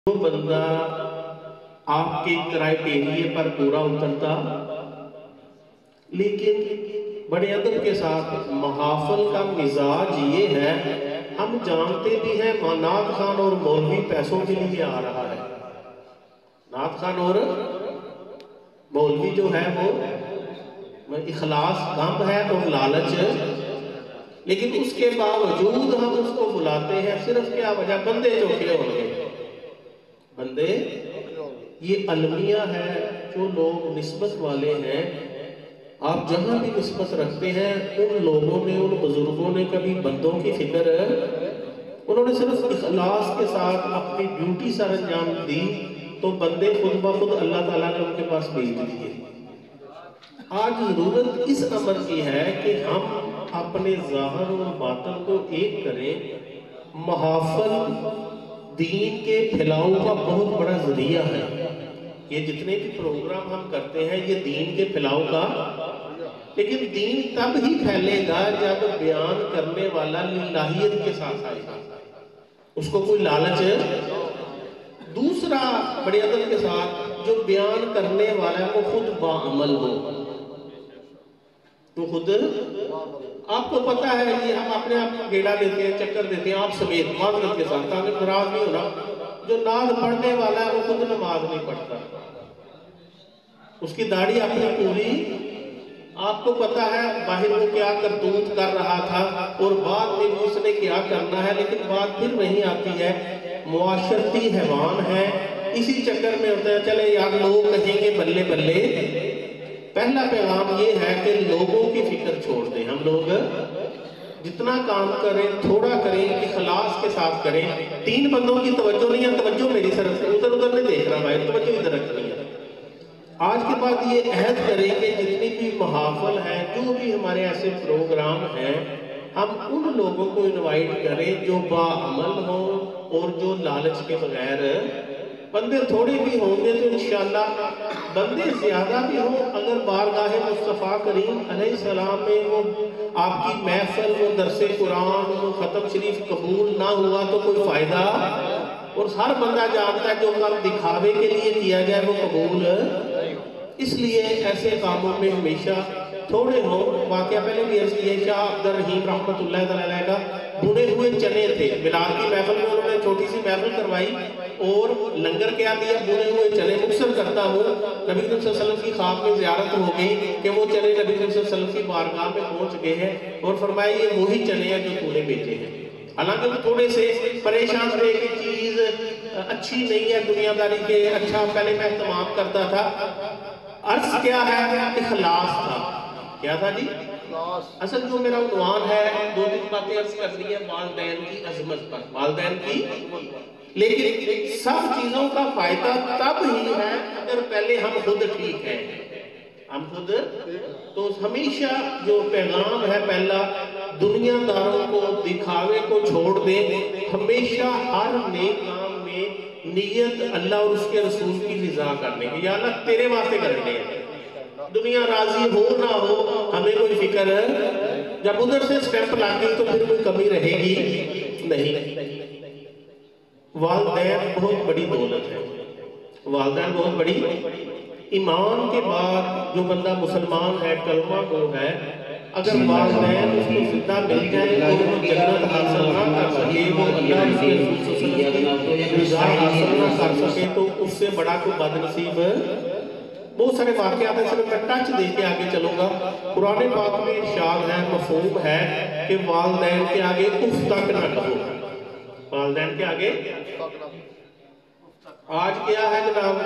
جو بندہ آپ کے کرائیٹیریے پر پورا اترتا، لیکن بڑے ادب کے ساتھ محافل کا مزاج یہ ہے، ہم جانتے بھی ہیں نعت خان اور مولوی پیسوں کے لیے آ رہا ہے، نعت خان اور مولوی جو ہے وہ اخلاص کم ہے اور لالچ، لیکن اس کے باوجود ہم اس کو بلاتے ہیں، صرف کیا وجہ؟ بندے چوکھے ہوں گے، بندے یہ المیہ ہے جو لوگ نسبت والے ہیں، آپ جہاں بھی نسبت رکھتے ہیں ان لوگوں نے، ان بزرگوں نے کبھی بندوں کی فکر، انہوں نے صرف اخلاص کے ساتھ اپنی ڈیوٹی سر انجام دی تو بندے خود بخود اللہ تعالیٰ نے ان کے پاس بھیج دیے۔ آج ضرورت اس امر کی ہے کہ ہم اپنے ظاہر اور باطن کو ایک کریں۔ محافل دین کے پھیلاؤ کا بہت بڑا ذریعہ ہے، یہ جتنے بھی پروگرام ہم کرتے ہیں یہ دین کے پھیلاؤ کا، لیکن دین تب ہی پھیلے گا جب بیان کرنے والا للہیت کے ساتھ آئے گا، اس کو کوئی لالچ ہے۔ دوسرا بڑے ادب کے ساتھ جو بیان کرنے والا ہے وہ خود باعمل ہو، تو خود آپ کو پتا ہے یہ ہم اپنے آپ کو گیڑا دیتے ہیں، چکر دیتے ہیں آپ سمیت معذرت کے ساتھ، تاکہ ناراض نہیں ہونا، جو نماز پڑھنے والا ہے وہ خود نماز نہیں پڑھتا، اس کی داڑھی اپنی پوری، آپ کو پتا ہے باہر وہ کیا کرتوت کر رہا تھا اور بعد میں اس نے کیا کرنا ہے، لیکن بات پھر وہیں آتی ہے، معاشرتی حیوان ہے، اسی چکر میں ہوتا ہے چلے یار لوگ کہیں گے بلے بلے۔ پہلا پیغام یہ ہے کہ لوگوں کی فکر چھوڑ دیں، ہم لوگ جتنا کام کریں تھوڑا کریں، اخلاص کے ساتھ کریں، تین بندوں کی توجہ نہیں ہے، توجہ میری طرف سے، ادھر ادھر نہیں دیکھ رہا بھائی، توجہ ادھر رکھنی ہے۔ آج کے بعد یہ عہد کریں کہ جتنی بھی محافل ہیں، جو بھی ہمارے ایسے پروگرام ہیں، ہم ان لوگوں کو انوائٹ کریں جو باعمل ہوں اور جو لالچ کے بغیر، بندے تھوڑے بھی ہوں گے تو انشاءاللہ، بندے زیادہ بھی ہوں، اگر بارگاہ مصطفیٰ کریم علیہ السلام میں وہ آپ کی محفل، وہ درس قرآن، وہ ختم شریف قبول نہ ہوا تو کوئی فائدہ، اور ہر بندہ جانتا ہے جو کام دکھاوے کے لیے کیا جائے وہ قبول، اس لیے ایسے کاموں میں ہمیشہ تھوڑے ہوں۔ واقعہ پہلے بھی عرض کیا، شاہ عبد الرحیم رحمت اللہ علیہ کا بنے ہوئے چنے تھے، میلاد کی محفل میں انہوں نے چھوٹی سی محفل کروائی اور لنگر کیا دیا؟ بنے ہوئے چنے۔ مقصر کرتا ہوں نبی کریم صلی اللہ علیہ وسلم کی خواب میں زیارت ہو گئی کہ وہ چنے نبی کریم صلی اللہ علیہ وسلم کی بارگاہ میں پہنچ گئے ہیں اور فرمایا یہ وہی چنے ہیں جو تو نے بیچے ہیں۔ حالانکہ تھوڑے سے پریشان تھے کہ چیز اچھی نہیں ہے دنیا داری کے، اچھا پہلے میں اہتمام کرتا تھا۔ عرض کیا ہے؟ اخلاص تھا۔ کیا تھا جی؟ اصل جو میرا عنوان ہے، دو تین باتیں عرض کر دی ہے والدین کی عظمت پر، والدین کی، لیکن سب چیزوں کا فائدہ تب ہی ہے اگر پہلے ہم خود ٹھیک ہیں، ہم خود، تو ہمیشہ جو پیغام ہے پہلا، دنیا داروں کو دکھاوے کو چھوڑ دیں، ہمیشہ ہر نیک کام میں نیت اللہ اور اس کے رسول کی رضا کرنے کی، یا اللہ تیرے واسطے کرنے ہیں، دنیا راضی ہو نہ ہو ہمیں کوئی فکر ہے، جب ادھر سے سٹیمپ لگی تو پھر کوئی کمی رہے گی نہیں۔ والدین بہت بڑی دولت ہے، والدین بہت بڑی، ایمان کے بعد جو بندہ مسلمان ہے، کلمہ گو ہے، اگر والدین اس کو زندہ مل جائے اور وہ جنت حاصل نہ کر سکے، وہ اللہ اس کے رسول صلی اللہ علیہ وسلم کی رضا حاصل نہ کر سکے تو اس سے بڑا کوئی بد نصیب۔ بہت سارے واقعات ہیں، صرف میں ٹچ دے کے آگے چلوں گا۔ قرآن پاک میں ارشاد ہے، مفہوم ہے کہ والدین کے آگے اف تک نہ کہو، والدین کے آگے۔ آج کیا ہے جناب،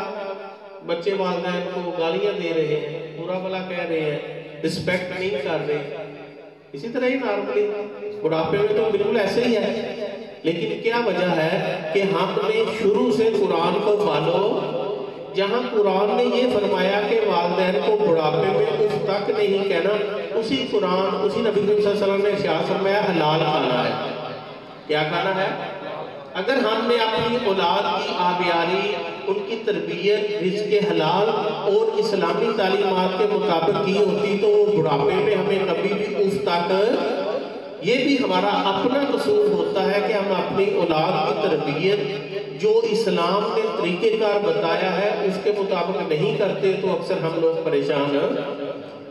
بچے والدین کو گالیاں دے رہے ہیں، برا بھلا کہہ رہے ہیں، رسپیکٹ نہیں کر رہے، اسی طرح ہی نارملی بڑھاپے میں تو بالکل ایسے ہی ہے، لیکن کیا وجہ ہے کہ ہم نے شروع سے قرآن کو فالو، جہاں قرآن نے یہ فرمایا کہ والدین کو بڑھاپے میں اف تک نہیں کہنا، اسی قرآن، اسی نبی صلی اللہ علیہ وسلم نے ارشاد فرمایا حلال کھانا ہے۔ کیا کھانا ہے؟ اگر ہم نے اپنی اولاد کی آبیاری، ان کی تربیت رزق حلال اور اسلامی تعلیمات کے مطابق کی ہوتی تو وہ بڑھاپے میں ہمیں کبھی بھی اف تک، یہ بھی ہمارا اپنا قصور ہوتا ہے کہ ہم اپنی اولاد کی تربیت جو اسلام نے طریقہ کار بتایا ہے اس کے مطابق نہیں کرتے تو اکثر ہم لوگ پریشان ہیں۔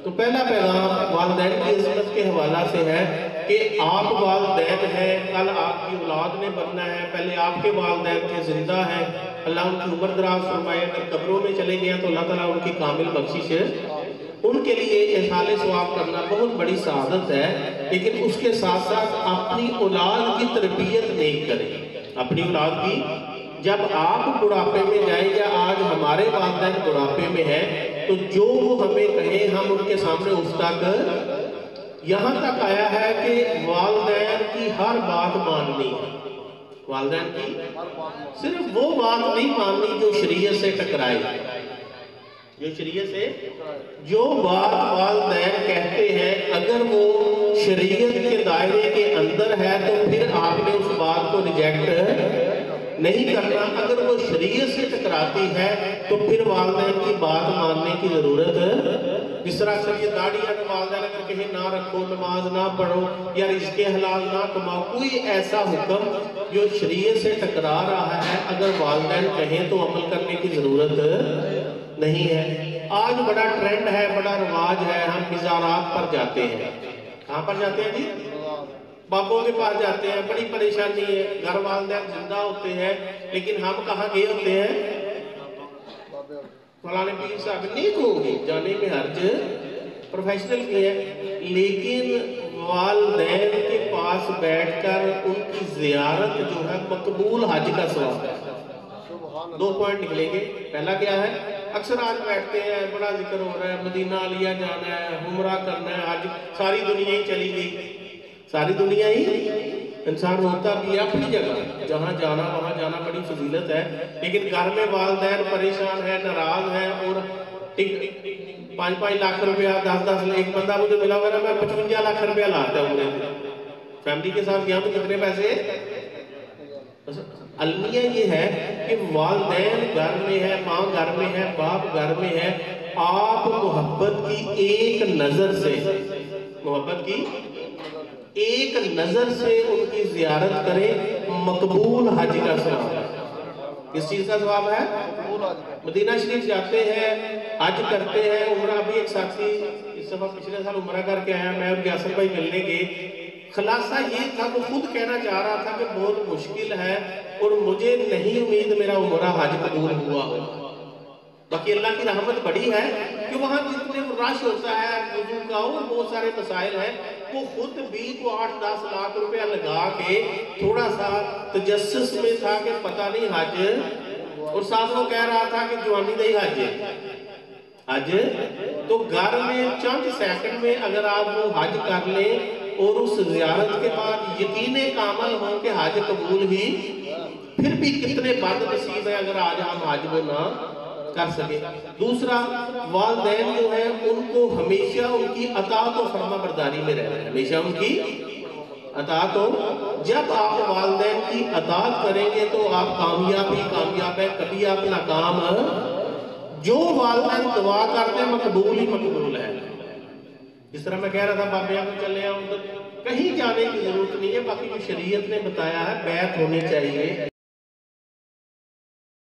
تو پہلا پیغام والدین کی عظمت کے حوالہ سے ہے کہ آپ والدین ہیں، کل آپ کی اولاد نے بننا ہے، پہلے آپ کے والدین کے زندہ ہیں، اللہ ان کی عمر دراز فرمائے، اگر قبروں میں چلے گئے تو اللہ تعالیٰ ان کی کامل بخشش ہے۔ ان کے لیے احسان ثواب کرنا بہت بڑی سعادت ہے، لیکن اس کے ساتھ ساتھ اپنی اولاد کی تربیت نیک کریں۔ اپنی اولاد کی، جب آپ بڑھاپے میں جائیں یا آج ہمارے والدین بڑھاپے میں ہیں تو جو وہ ہمیں کہیں ہم ان کے سامنے اس تک، یہاں تک آیا ہے کہ والدین کی ہر بات ماننی ہے۔ والدین کی صرف وہ بات نہیں ماننی جو شریعت سے ٹکرائے، جو شریعت سے، جو بات والدین کہتے ہیں اگر وہ شریعت کے دائرے کے اندر ہے تو پھر آپ نے اس بات کو ریجیکٹ نہیں کرنا۔ اگر وہ شریعت سے ٹکراتی ہے تو پھر والدین کی بات ماننے کی ضرورت ہے۔ جس طرح اکثر یہ داڑھی ہے تو والدین اگر کہیں نہ رکھو، نماز نہ پڑھو یا رزق حلال نہ کماؤ، کوئی ایسا حکم جو شریعت سے ٹکرا رہا ہے اگر والدین کہیں تو عمل کرنے کی ضرورت نہیں ہے۔ آج بڑا ٹرینڈ ہے، بڑا رواج ہے، ہم مزارات پر جاتے ہیں۔ کہاں پر جاتے ہیں جی؟ بابوں کے پاس جاتے ہیں، بڑی پریشانی ہے، گھر والدین زندہ ہوتے ہیں لیکن ہم کہاں گئے ہوتے ہیں؟ فلانے پیر صاحب، نیک ہوگی جانے میں حرج، پروفیشنل کی ہے، لیکن والدین کے پاس بیٹھ کر ان کی زیارت جو ہے مقبول حج کا ثواب ہے۔ 2 پوائنٹ نکلیں گے۔ پہلا کیا ہے؟ اکثر آج بیٹھتے ہیں، بڑا ذکر ہو رہا ہے، مدینہ علیہ جانا ہے، عمرہ کرنا ہے، حج، ساری دنیا ہی چلی گئی، ساری دنیا ہی، انسان ہوتا بھی اپنی جگہ، جہاں جانا وہاں جانا بڑی فضیلت ہے، لیکن گھر میں والدین پریشان ہے، ناراض ہے، اور 5-5 لاکھ روپیہ، 10-10 لاکھ، ایک بندہ مجھے ملا ہوا میں 55 لاکھ روپیہ لاتا ہوں، فیملی کے ساتھ گیا تو کتنے پیسے؟ المیہ یہ ہے کہ والدین گھر میں ہے، ماں گھر میں ہے، باپ گھر میں ہے، آپ محبت کی ایک نظر سے، محبت کی ایک نظر سے ان کی زیارت کریں، مقبول حج کا ثواب ہے۔ کس چیز کا ثواب ہے؟ مدینہ شریف جاتے ہیں، حج کرتے ہیں، عمرہ۔ ابھی ایک ساتھی اس دفعہ پچھلے سال عمرہ کر کے آیا، میں اور یاسر بھائی ملنے گئے، خلاصہ یہ تھا، وہ خود کہنا چاہ رہا تھا کہ بہت مشکل ہے اور مجھے نہیں امید میرا عمرہ حج قبول ہوا ہو۔ باقی اللہ کی رحمت بڑی ہے کہ وہاں جتنے رش ہوتا ہے، وضو کا اور بہت سارے مسائل ہیں، وہ خود بھی کو 8-10 لاکھ روپیہ لگا کے تھوڑا سا تجسس میں تھا کہ پتہ نہیں حج، اور ساتھ وہ کہہ رہا تھا کہ جوانی دہی حج حج تو گھر میں چند سیکنڈ میں اگر آپ وہ حج کر لیں اور اس زیارت کے بعد یقین کامل ہوں کہ حج قبول ہی، پھر بھی کتنے بد نصیب ہے اگر آج ہم حج وہ نہ کر سکے۔ دوسرا، والدین جو ہیں ان کو ہمیشہ ان کی اطاعت و فرما برداری میں رہنا ہے، ہمیشہ ان کی اطاعت ہو۔ جب آپ والدین کی اطاعت کریں گے تو آپ کامیاب ہی کامیاب ہے، کبھی آپ ناکام۔ جو والدین دعا کرتے ہیں مقبول ہی مقبول ہے۔ جس طرح میں کہہ رہا تھا بابیا کو چلے آؤں، کہیں جانے کی ضرورت نہیں ہے، باقی جو شریعت نے بتایا ہے بیعت ہونی چاہیے۔